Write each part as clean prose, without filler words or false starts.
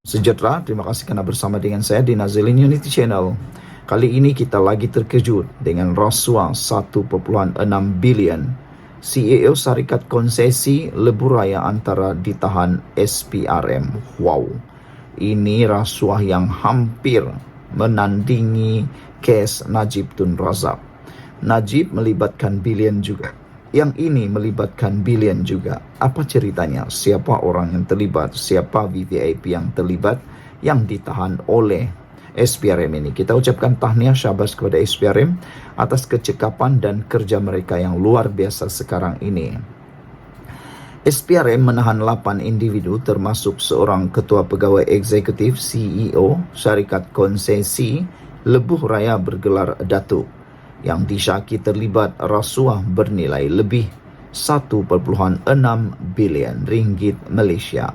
Sejahtera, terima kasih kerana bersama dengan saya di Nazilin Unity Channel. Kali ini kita lagi terkejut dengan rasuah 1.6 bilion. CEO Syarikat Konsesi Lebuh Raya Antara ditahan SPRM. Wow, ini rasuah yang hampir menandingi kes Najib Tun Razak. Najib melibatkan bilion juga. Yang ini melibatkan bilion juga. Apa ceritanya? Siapa orang yang terlibat? Siapa VVIP yang terlibat yang ditahan oleh SPRM ini? Kita ucapkan tahniah syabas kepada SPRM atas kecekapan dan kerja mereka yang luar biasa sekarang ini. SPRM menahan 8 individu termasuk seorang ketua pegawai eksekutif CEO Syarikat Konsesi Lebuh Raya bergelar Datuk yang disyaki terlibat rasuah bernilai lebih 1.6 bilion ringgit Malaysia.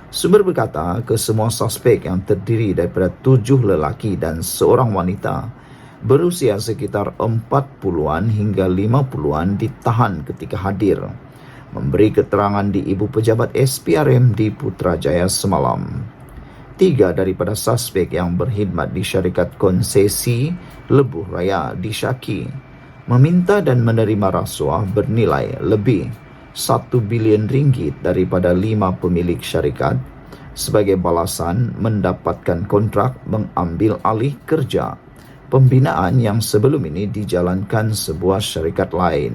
Sumber berkata, kesemua suspek yang terdiri daripada 7 lelaki dan seorang wanita berusia sekitar 40-an hingga 50-an ditahan ketika hadir memberi keterangan di Ibu Pejabat SPRM di Putrajaya semalam. 3 daripada suspek yang berkhidmat di Syarikat Konsesi Lebuh Raya disyaki meminta dan menerima rasuah bernilai lebih 1 bilion ringgit daripada 5 pemilik syarikat sebagai balasan mendapatkan kontrak mengambil alih kerja pembinaan yang sebelum ini dijalankan sebuah syarikat lain.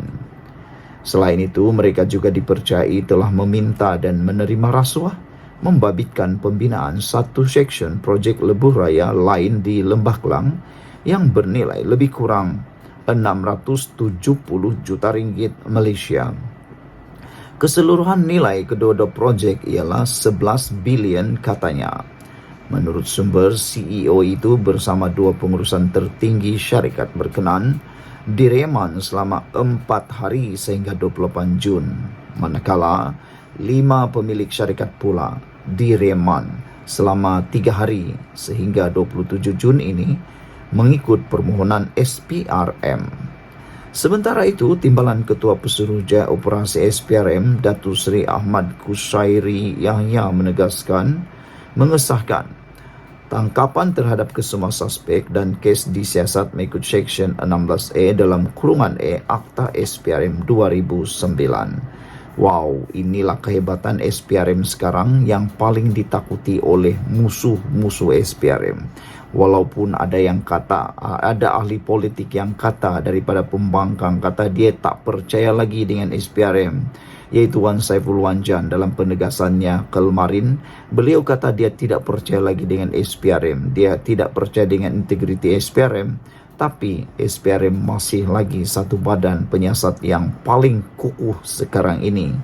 Selain itu, mereka juga dipercayai telah meminta dan menerima rasuah membabitkan pembinaan satu seksyen projek Lebuh Raya lain di Lembah Kelang yang bernilai lebih kurang 670 juta ringgit Malaysia. Keseluruhan nilai kedua-dua projek ialah 11 bilion katanya. Menurut sumber, CEO itu bersama 2 pengurusan tertinggi syarikat berkenan direman selama 4 hari sehingga 28 Jun. Manakala 5 pemilik syarikat pula direman selama 3 hari sehingga 27 Jun ini mengikut permohonan SPRM. Sementara itu, Timbalan Ketua Pesuruhjaya Operasi SPRM Datuk Seri Ahmad Kushairi Yahya menegaskan mengesahkan tangkapan terhadap kesemua suspek dan kes disiasat mengikut Seksyen 16A dalam kurungan E Akta SPRM 2009. Wow, inilah kehebatan SPRM sekarang yang paling ditakuti oleh musuh-musuh SPRM. Walaupun ada yang kata, ada ahli politik yang kata daripada pembangkang, kata dia tak percaya lagi dengan SPRM, yaitu Wan Saiful Wanjan dalam penegasannya kemarin. Beliau kata dia tidak percaya lagi dengan SPRM, dia tidak percaya dengan integriti SPRM. Tapi SPRM masih lagi satu badan penyiasat yang paling kukuh sekarang ini.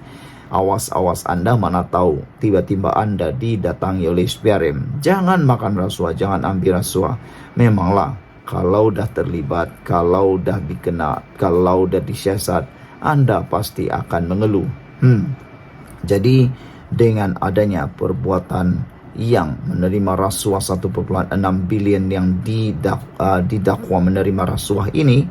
Awas-awas Anda, mana tahu tiba-tiba Anda didatangi oleh SPRM. Jangan makan rasuah, jangan ambil rasuah. Memanglah kalau dah terlibat, kalau dah dikena, kalau dah disiasat, Anda pasti akan mengeluh. Jadi dengan adanya perbuatan yang menerima rasuah 1.6 bilion yang didakwa menerima rasuah ini,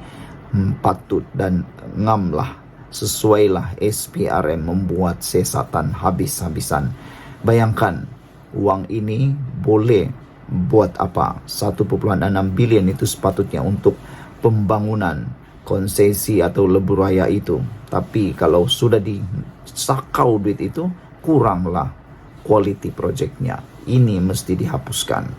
patut dan ngamlah, sesuailah SPRM membuat siasatan habis-habisan. Bayangkan, uang ini boleh buat apa? 1.6 bilion itu sepatutnya untuk pembangunan konsesi atau lebuh raya itu. Tapi kalau sudah disakau duit itu, kuranglah quality projectnya. Ini mesti dihapuskan.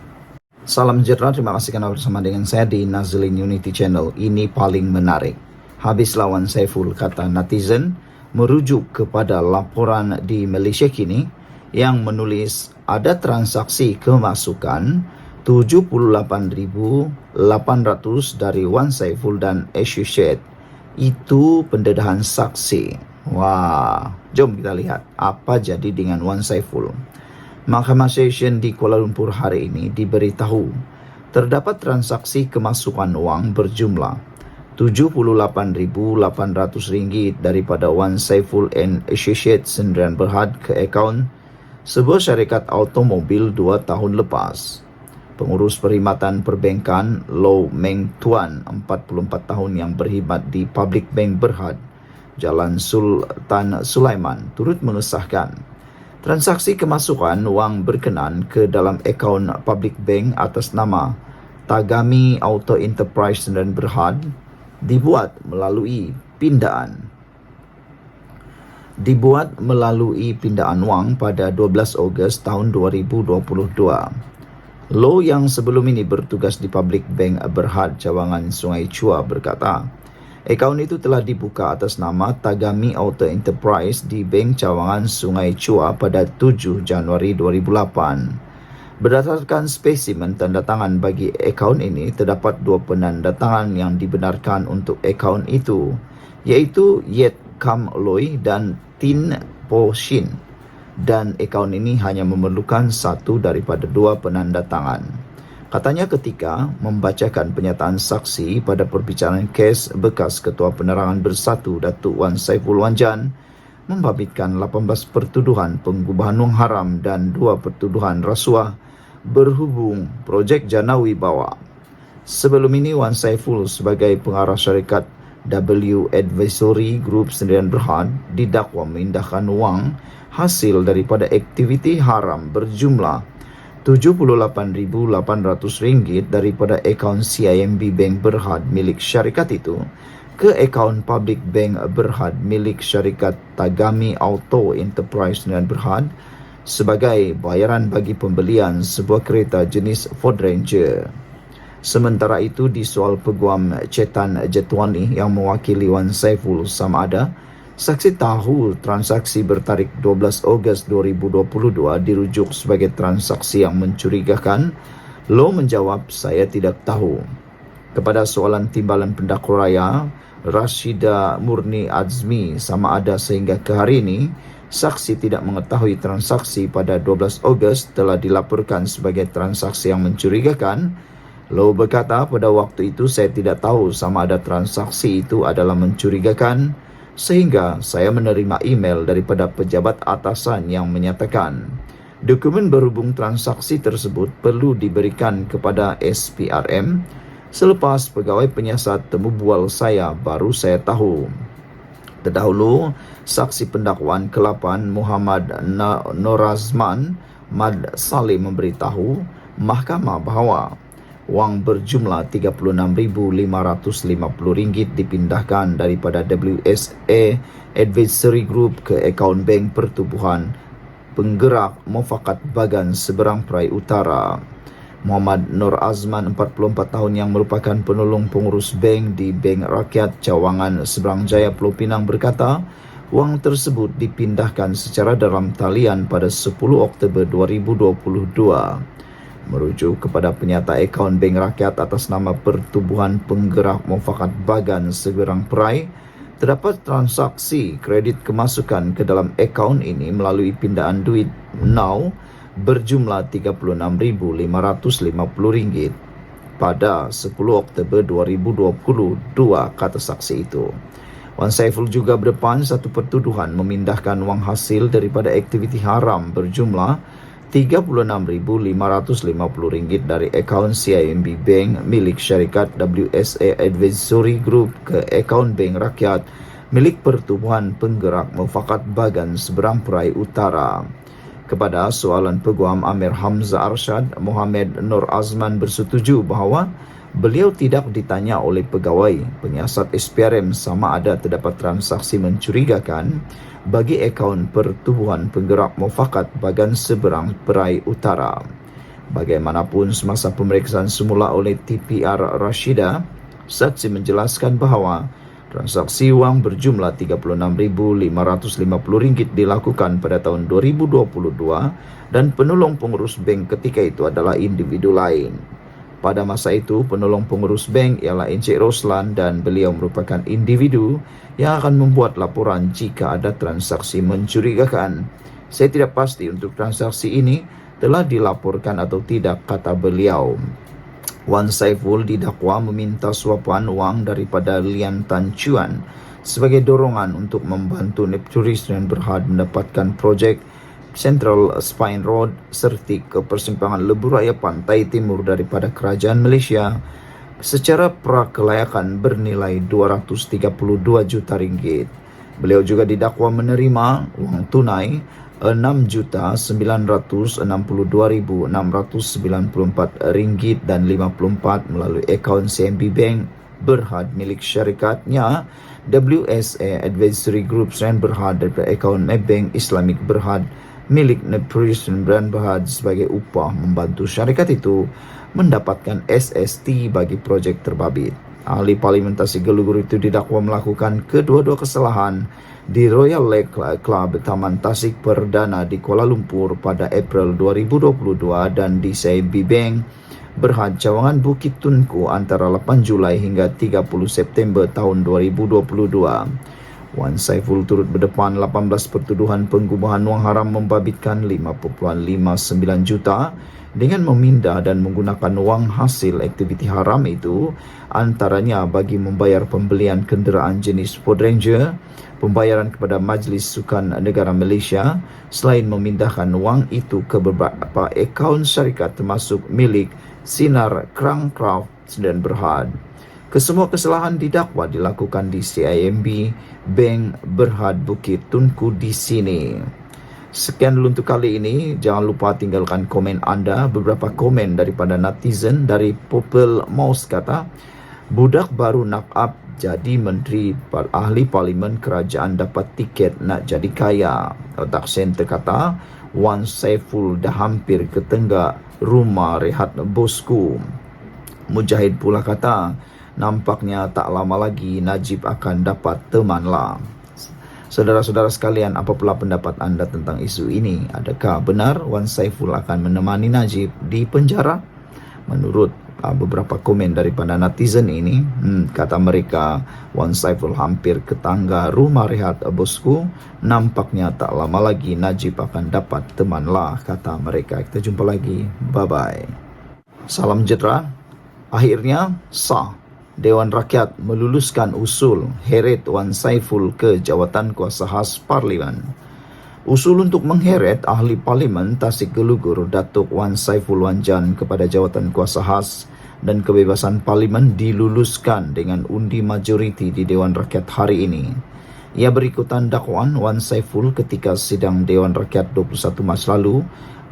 Salam sejahtera, terima kasih kerana bersama dengan saya di Nazilin Unity Channel. Ini paling menarik. Habis lawan Saiful, kata netizen, merujuk kepada laporan di Malaysia kini yang menulis ada transaksi kemasukan 78,800 dari Wan Saiful dan Associate. Itu pendedahan saksi. Wah, jom kita lihat apa jadi dengan Wan Saiful. Mahkamah Session di Kuala Lumpur hari ini diberitahu terdapat transaksi kemasukan wang berjumlah 78,800 ringgit daripada Wan Saiful and Associates Sendirian Berhad ke akaun sebuah syarikat automobil 2 tahun lepas. Pengurus perkhidmatan perbankan Low Meng Tuan, 44 tahun yang berkhidmat di Public Bank Berhad, Jalan Sultan Sulaiman, turut mengesahkan Transaksi kemasukan wang berkenan ke dalam akaun public bank atas nama Tagami Auto Enterprise Sdn Bhd dibuat melalui pindaan wang pada 12 Ogos tahun 2022. Lo yang sebelum ini bertugas di Public Bank Berhad Cawangan Sungai Chua berkata, akaun itu telah dibuka atas nama Tagami Auto Enterprise di Bank Cawangan Sungai Chua pada 7 Januari 2008. Berdasarkan spesimen tanda tangan bagi akaun ini, terdapat 2 penanda tangan yang dibenarkan untuk akaun itu, iaitu Yet Kam Loi dan Tin Po Shin. Dan akaun ini hanya memerlukan 1 daripada 2 penanda tangan. Katanya ketika membacakan pernyataan saksi pada perbicaraan kes bekas Ketua Penerangan Bersatu Datuk Wan Saiful Wanjan membabitkan 18 pertuduhan pengubahan wang haram dan 2 pertuduhan rasuah berhubung projek Jana Wibawa. Sebelum ini Wan Saiful sebagai pengarah syarikat W Advisory Group Sdn Bhd didakwa memindahkan wang hasil daripada aktiviti haram berjumlah RM78,800 daripada akaun CIMB Bank Berhad milik syarikat itu ke akaun Public Bank Berhad milik syarikat Tagami Auto Enterprise Sdn Bhd sebagai bayaran bagi pembelian sebuah kereta jenis Ford Ranger. Sementara itu, di soal peguam Chetan Jetwani yang mewakili Wan Saiful sama ada saksi tahu transaksi bertarikh 12 Ogos 2022 dirujuk sebagai transaksi yang mencurigakan. Lo menjawab, saya tidak tahu. Kepada soalan timbalan pendakwa raya Rashida Murni Azmi sama ada sehingga ke hari ini saksi tidak mengetahui transaksi pada 12 Ogos telah dilaporkan sebagai transaksi yang mencurigakan. Lo berkata, pada waktu itu saya tidak tahu sama ada transaksi itu adalah mencurigakan, sehingga saya menerima email daripada pejabat atasan yang menyatakan dokumen berhubung transaksi tersebut perlu diberikan kepada SPRM. Selepas pegawai penyiasat temu bual saya, baru saya tahu. Terdahulu, saksi pendakwaan ke-8 Muhammad Norazman Mad Salim memberitahu mahkamah bahawa wang berjumlah RM36,550 dipindahkan daripada WSA Advisory Group ke akaun Bank Pertubuhan Penggerak Mufakat Bagan Seberang Perai Utara. Muhammad Nur Azman, 44 tahun, yang merupakan penolong pengurus bank di Bank Rakyat Cawangan Seberang Jaya Pulau Pinang berkata, wang tersebut dipindahkan secara dalam talian pada 10 Oktober 2022. Merujuk kepada penyata akaun Bank Rakyat atas nama Pertubuhan Penggerak Mufakat Bagan Seberang Perai, terdapat transaksi kredit kemasukan ke dalam akaun ini melalui pindaan duit now berjumlah RM36,550 pada 10 Oktober 2022, kata saksi itu. Wan Saiful juga berdepan satu pertuduhan memindahkan wang hasil daripada aktiviti haram berjumlah RM36,550 dari akaun CIMB Bank milik syarikat WSA Advisory Group ke akaun Bank Rakyat milik Pertubuhan Penggerak Mufakat Bagan Seberang Perai Utara. Kepada soalan peguam Amir Hamzah Arsyad, Muhammad Nur Azman bersetuju bahawa beliau tidak ditanya oleh pegawai penyiasat SPRM sama ada terdapat transaksi mencurigakan bagi akaun Pertubuhan Penggerak Mufakat Bagan Seberang Perai Utara. Bagaimanapun, semasa pemeriksaan semula oleh TPR Rashida, saksi menjelaskan bahawa transaksi wang berjumlah RM36,550 dilakukan pada tahun 2022 dan penolong pengurus bank ketika itu adalah individu lain. Pada masa itu, penolong pengurus bank ialah Encik Roslan dan beliau merupakan individu yang akan membuat laporan jika ada transaksi mencurigakan. Saya tidak pasti untuk transaksi ini telah dilaporkan atau tidak, kata beliau. Wan Saiful didakwa meminta suapan wang daripada Lian Tan Chuan sebagai dorongan untuk membantu Nepturis dan Berhad mendapatkan projek Central Spine Road serti ke persimpangan Lebuh Raya Pantai Timur daripada Kerajaan Malaysia secara prakelayakan bernilai RM232 juta. Beliau juga didakwa menerima wang tunai RM6,962,694 melalui akaun CMB Bank Berhad milik syarikatnya WSA Advisory Group Sdn Berhad dan akaun Maybank Islamic Berhad milik Neprision Brand Berhad sebagai upah membantu syarikat itu mendapatkan SST bagi projek terbabit. Ahli Parlimentasi Gelugur itu didakwa melakukan kedua-dua kesalahan di Royal Lake Club Taman Tasik Perdana di Kuala Lumpur pada April 2022 dan di CIMB Bank Berhad Cawangan Bukit Tunku antara 8 Julai hingga 30 September tahun 2022. Wan Saiful turut berdepan 18 pertuduhan penggubahan wang haram membabitkan 5.59 juta dengan memindah dan menggunakan wang hasil aktiviti haram itu antaranya bagi membayar pembelian kenderaan jenis Ford Ranger, pembayaran kepada Majlis Sukan Negara Malaysia selain memindahkan wang itu ke beberapa akaun syarikat termasuk milik Sinar Krangcraft dan Berhad. Kesemua kesalahan didakwa dilakukan di CIMB Bank Berhad Bukit Tunku di sini. Sekian dulu untuk kali ini. Jangan lupa tinggalkan komen anda. Beberapa komen daripada netizen dari Popel Mouse kata, budak baru knock up jadi menteri, ahli parlimen kerajaan dapat tiket nak jadi kaya. Otak Center kata, Wan Saiful dah hampir ke tenggak rumah rehat bosku. Mujahid pula kata, nampaknya tak lama lagi Najib akan dapat teman lah. Saudara-saudara sekalian, apapun pendapat anda tentang isu ini? Adakah benar Wan Saiful akan menemani Najib di penjara? Menurut beberapa komen daripada netizen ini, kata mereka, Wan Saiful hampir ke tangga rumah rehat bosku. Nampaknya tak lama lagi Najib akan dapat teman lah, kata mereka. Kita jumpa lagi. Bye-bye. Salam sejahtera. Akhirnya sah. Dewan Rakyat meluluskan usul heret Wan Saiful ke jawatan kuasa khas Parlimen. Usul untuk mengheret ahli Parlimen Tasik Gelugur Datuk Wan Saiful Wanjan kepada jawatan kuasa khas dan kebebasan Parlimen diluluskan dengan undi majoriti di Dewan Rakyat hari ini. Ia berikutan dakwaan Wan Saiful ketika sidang Dewan Rakyat 21 Mac lalu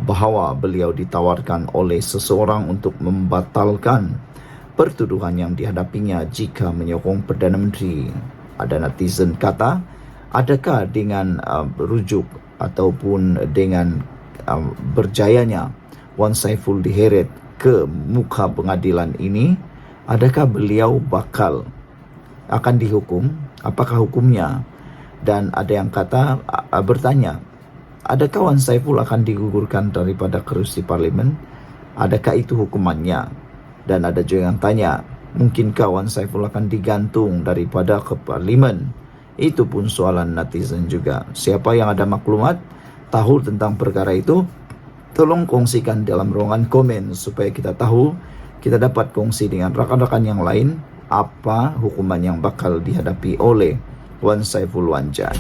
bahawa beliau ditawarkan oleh seseorang untuk membatalkan pertuduhan yang dihadapinya jika menyokong Perdana Menteri. Ada netizen kata, adakah dengan rujuk ataupun dengan berjayanya Wan Saiful diheret ke muka pengadilan ini, adakah beliau bakal akan dihukum? Apakah hukumnya? Dan ada yang kata bertanya, adakah Wan Saiful akan digugurkan daripada kerusi Parlimen? Adakah itu hukumannya? Dan ada juga yang tanya, mungkinkah Wan Saiful akan digantung daripada ke Parlimen? Itu pun soalan netizen juga. Siapa yang ada maklumat, tahu tentang perkara itu, tolong kongsikan dalam ruangan komen supaya kita tahu, kita dapat kongsi dengan rakan-rakan yang lain apa hukuman yang bakal dihadapi oleh Wan Saiful Wanjan.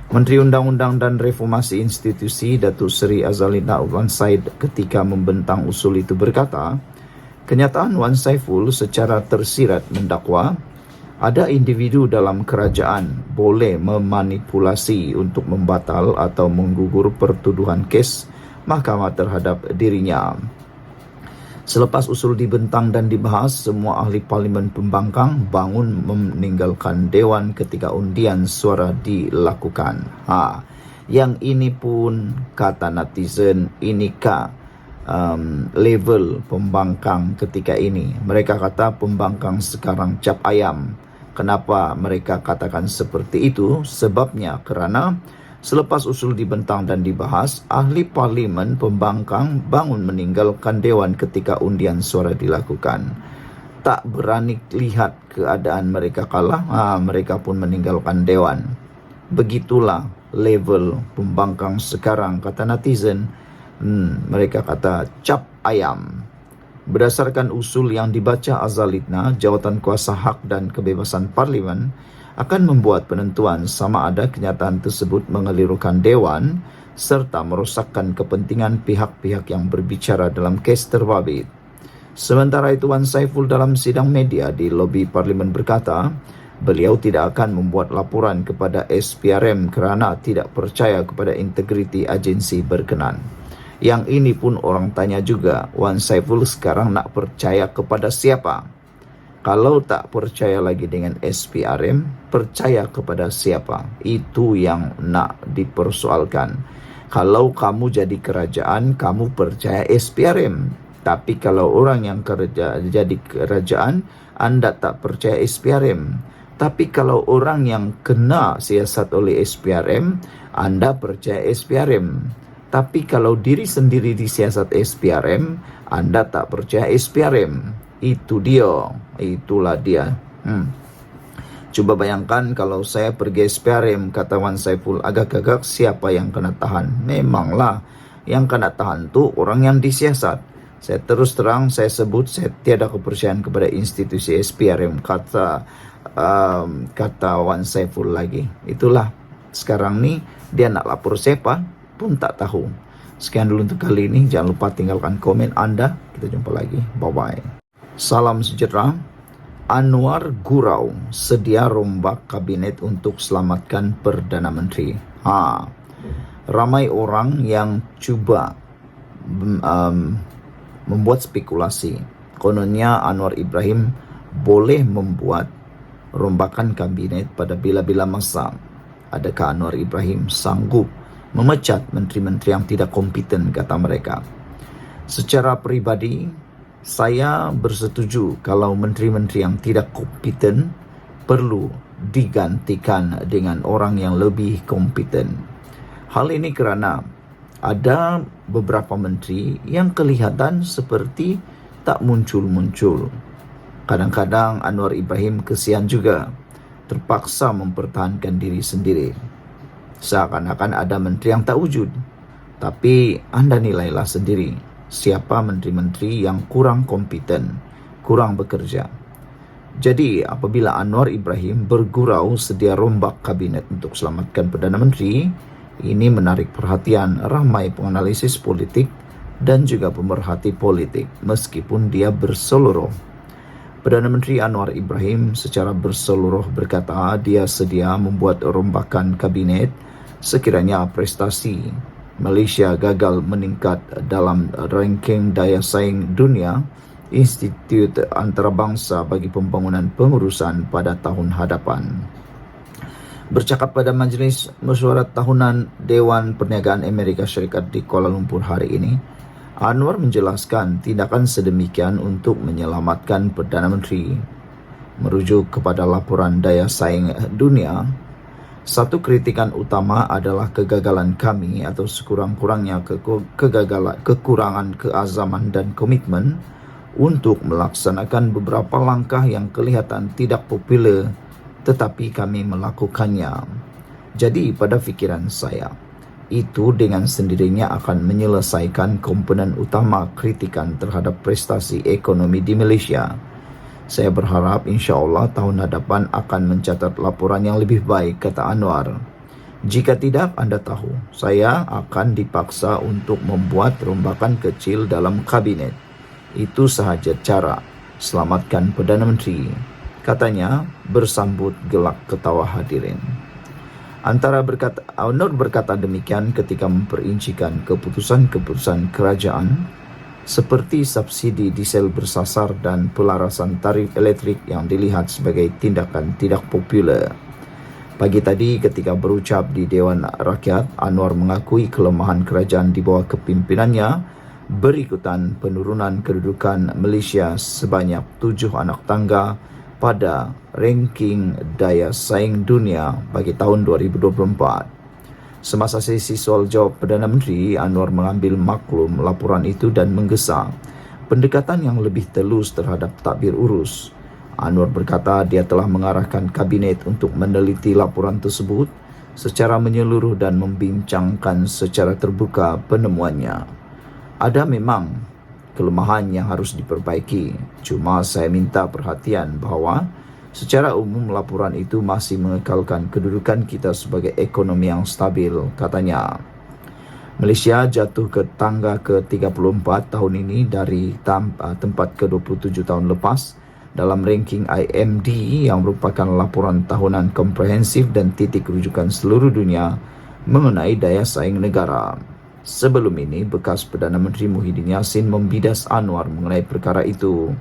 Menteri Undang-Undang dan Reformasi Institusi Datuk Seri Azalina Wan Said ketika membentang usul itu berkata, kenyataan Wan Saiful secara tersirat mendakwa ada individu dalam kerajaan boleh memanipulasi untuk membatal atau menggugur pertuduhan kes mahkamah terhadap dirinya. Selepas usul dibentang dan dibahas, semua ahli Parlimen Pembangkang bangun meninggalkan Dewan ketika undian suara dilakukan. Yang ini pun kata netizen, inikah level Pembangkang ketika ini? Mereka kata Pembangkang sekarang cap ayam. Kenapa mereka katakan seperti itu? Sebabnya kerana selepas usul dibentang dan dibahas, ahli Parlimen Pembangkang bangun meninggalkan Dewan ketika undian suara dilakukan. Tak berani lihat keadaan mereka kalah, mereka pun meninggalkan Dewan. Begitulah level Pembangkang sekarang, kata netizen. Mereka kata cap ayam. Berdasarkan usul yang dibaca Azalitna, jawatan kuasa hak dan kebebasan Parlimen akan membuat penentuan sama ada kenyataan tersebut mengelirukan Dewan serta merosakkan kepentingan pihak-pihak yang berbicara dalam kes terbabit. Sementara itu, Wan Saiful dalam sidang media di lobi Parlimen berkata Beliau tidak akan membuat laporan kepada SPRM kerana tidak percaya kepada integriti agensi berkenan. Yang ini pun orang tanya juga, Wan Saiful sekarang nak percaya kepada siapa? Kalau tak percaya lagi dengan SPRM, percaya kepada siapa? Itu yang nak dipersoalkan. Kalau kamu jadi kerajaan, kamu percaya SPRM. Tapi kalau orang yang jadi kerajaan, anda tak percaya SPRM. Tapi kalau orang yang kena siasat oleh SPRM, anda percaya SPRM. Tapi kalau diri sendiri disiasat SPRM, anda tak percaya SPRM. Itu dia. Itulah dia. Cuba bayangkan kalau saya pergi SPRM, kata Wan Saiful, agak-agak siapa yang kena tahan? Memanglah yang kena tahan tu orang yang disiasat. Saya terus terang, saya sebut saya tiada kepercayaan kepada institusi SPRM, kata Wan Saiful lagi. Itulah sekarang ni dia nak lapor siapa pun tak tahu. Sekian dulu untuk kali ini. Jangan lupa tinggalkan komen anda. Kita jumpa lagi. Bye-bye. Salam sejahtera. Anwar gurau sedia rombak kabinet untuk selamatkan Perdana Menteri. Ramai orang yang cuba membuat spekulasi. Kononnya Anwar Ibrahim boleh membuat rombakan kabinet pada bila-bila masa. Adakah Anwar Ibrahim sanggup memecat menteri-menteri yang tidak kompeten, kata mereka. Secara peribadi, saya bersetuju kalau menteri-menteri yang tidak kompeten perlu digantikan dengan orang yang lebih kompeten. Hal ini kerana ada beberapa menteri yang kelihatan seperti tak muncul-muncul. Kadang-kadang Anwar Ibrahim kesian juga, terpaksa mempertahankan diri sendiri. Seakan-akan ada menteri yang tak wujud. Tapi anda nilailah sendiri, siapa menteri-menteri yang kurang kompeten, kurang bekerja. Jadi apabila Anwar Ibrahim bergurau sedia rombak kabinet untuk selamatkan Perdana Menteri, ini menarik perhatian ramai penganalisis politik dan juga pemerhati politik, meskipun dia berseluruh. Perdana Menteri Anwar Ibrahim secara berseluruh berkata dia sedia membuat rombakan kabinet sekiranya prestasi Malaysia gagal meningkat dalam ranking daya saing dunia Institut Antarabangsa bagi Pembangunan Pengurusan pada tahun hadapan. Bercakap pada Majlis Mesyuarat Tahunan Dewan Perniagaan Amerika Syarikat di Kuala Lumpur hari ini, Anwar menjelaskan tindakan sedemikian untuk menyelamatkan Perdana Menteri. Merujuk kepada laporan daya saing dunia, satu kritikan utama adalah kegagalan kami atau sekurang-kurangnya kekurangan keazaman dan komitmen untuk melaksanakan beberapa langkah yang kelihatan tidak popular, tetapi kami melakukannya. Jadi pada fikiran saya, itu dengan sendirinya akan menyelesaikan komponen utama kritikan terhadap prestasi ekonomi di Malaysia. Saya berharap insya-Allah tahun hadapan akan mencatat laporan yang lebih baik, kata Anwar. Jika tidak, anda tahu, saya akan dipaksa untuk membuat rombakan kecil dalam kabinet. Itu sahaja cara selamatkan Perdana Menteri, katanya bersambut gelak ketawa hadirin. Anwar berkata demikian ketika memperincikan keputusan-keputusan kerajaan seperti subsidi diesel bersasar dan pelarasan tarif elektrik yang dilihat sebagai tindakan tidak popular. Pagi tadi ketika berucap di Dewan Rakyat, Anwar mengakui kelemahan kerajaan di bawah kepimpinannya berikutan penurunan kedudukan Malaysia sebanyak 7 anak tangga pada ranking daya saing dunia bagi tahun 2024. Semasa sesi soal jawab Perdana Menteri, Anwar mengambil maklum laporan itu dan menggesa pendekatan yang lebih telus terhadap tadbir urus. Anwar berkata dia telah mengarahkan kabinet untuk meneliti laporan tersebut secara menyeluruh dan membincangkan secara terbuka penemuannya. Ada memang kelemahan yang harus diperbaiki, cuma saya minta perhatian bahawa secara umum laporan itu masih mengekalkan kedudukan kita sebagai ekonomi yang stabil, katanya. Malaysia jatuh ke tangga ke-34 tahun ini dari tempat ke-27 tahun lepas dalam ranking IMD yang merupakan laporan tahunan komprehensif dan titik rujukan seluruh dunia mengenai daya saing negara. Sebelum ini, bekas Perdana Menteri Muhyiddin Yassin membidas Anwar mengenai perkara itu.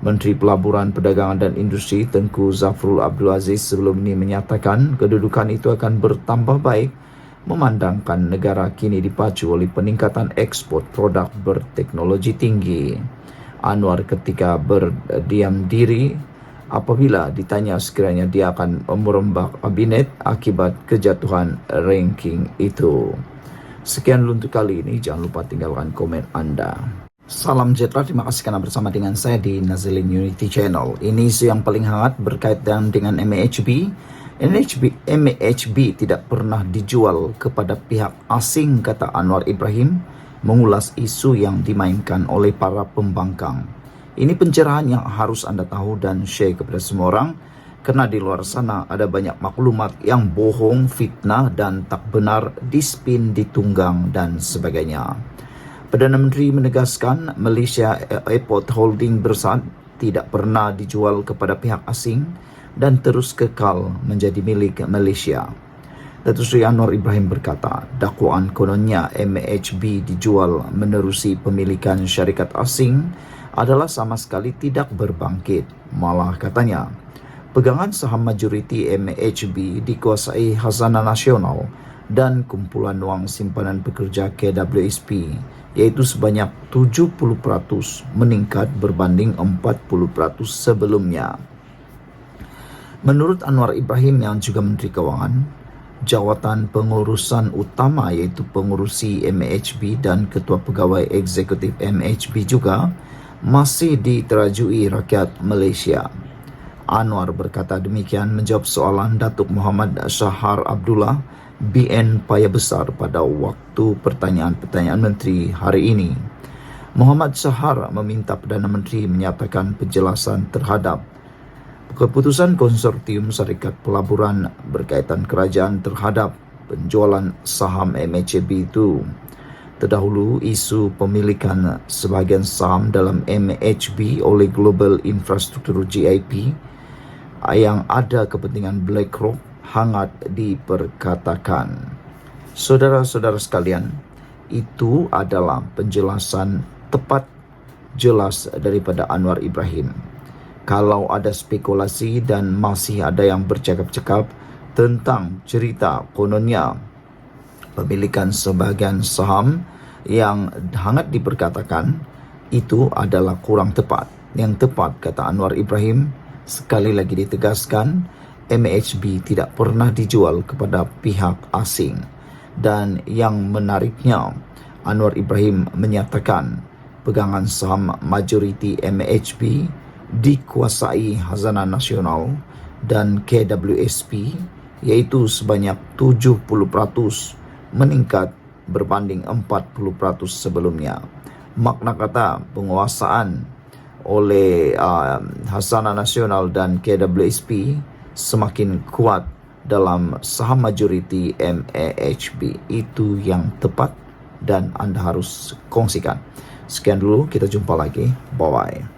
Menteri Pelaburan, Perdagangan dan Industri Tengku Zafrul Abdul Aziz sebelum ini menyatakan kedudukan itu akan bertambah baik memandangkan negara kini dipacu oleh peningkatan ekspor produk berteknologi tinggi. Anwar ketika berdiam diri apabila ditanya sekiranya dia akan merombak kabinet akibat kejatuhan ranking itu. Sekian dulu untuk kali ini, jangan lupa tinggalkan komen Anda. Salam sejahtera, terima kasih karena bersama dengan saya di Nazilin Unity Channel. Ini isu yang paling hangat berkaitan dengan MHB. MHB tidak pernah dijual kepada pihak asing, kata Anwar Ibrahim, mengulas isu yang dimainkan oleh para pembangkang. Ini pencerahan yang harus Anda tahu dan share kepada semua orang, karena di luar sana ada banyak maklumat yang bohong, fitnah dan tak benar, dispin, ditunggang dan sebagainya. Perdana Menteri menegaskan Malaysia Airport Holding Berhad tidak pernah dijual kepada pihak asing dan terus kekal menjadi milik Malaysia. Datuk Seri Anwar Ibrahim berkata, dakwaan kononnya MHB dijual menerusi pemilikan syarikat asing adalah sama sekali tidak berbangkit. Malah katanya, pegangan saham majoriti MHB dikuasai Khazanah Nasional dan kumpulan wang simpanan pekerja KWSP, yaitu sebanyak 70% meningkat berbanding 40% sebelumnya. Menurut Anwar Ibrahim yang juga Menteri Kewangan, jawatan pengurusan utama yaitu pengurusi MHB dan Ketua Pegawai Eksekutif MHB juga masih diterajui rakyat Malaysia. Anwar berkata demikian menjawab soalan Datuk Muhammad Shahar Abdullah, BN Paya Besar, pada waktu pertanyaan-pertanyaan menteri hari ini. Muhammad Shahar meminta Perdana Menteri menyatakan penjelasan terhadap keputusan konsortium syarikat pelaburan berkaitan kerajaan terhadap penjualan saham MHB itu. Terdahulu, isu pemilikan sebahagian saham dalam MHB oleh Global Infrastructure GIP yang ada kepentingan BlackRock hangat diperkatakan. Saudara-saudara sekalian, itu adalah penjelasan tepat jelas daripada Anwar Ibrahim. Kalau ada spekulasi dan masih ada yang bercakap-cakap tentang cerita kononnya pemilikan sebahagian saham yang hangat diperkatakan, itu adalah kurang tepat. Yang tepat, kata Anwar Ibrahim, sekali lagi ditegaskan, MHB tidak pernah dijual kepada pihak asing. Dan yang menariknya, Anwar Ibrahim menyatakan pegangan saham majoriti MHB dikuasai Khazanah Nasional dan KWSP, yaitu sebanyak 70% meningkat berbanding 40% sebelumnya. Makna kata penguasaan oleh Khazanah Nasional dan KWSP semakin kuat dalam saham majoriti MHB. Itu yang tepat dan Anda harus kongsikan. Sekian dulu, kita jumpa lagi. Bye-bye.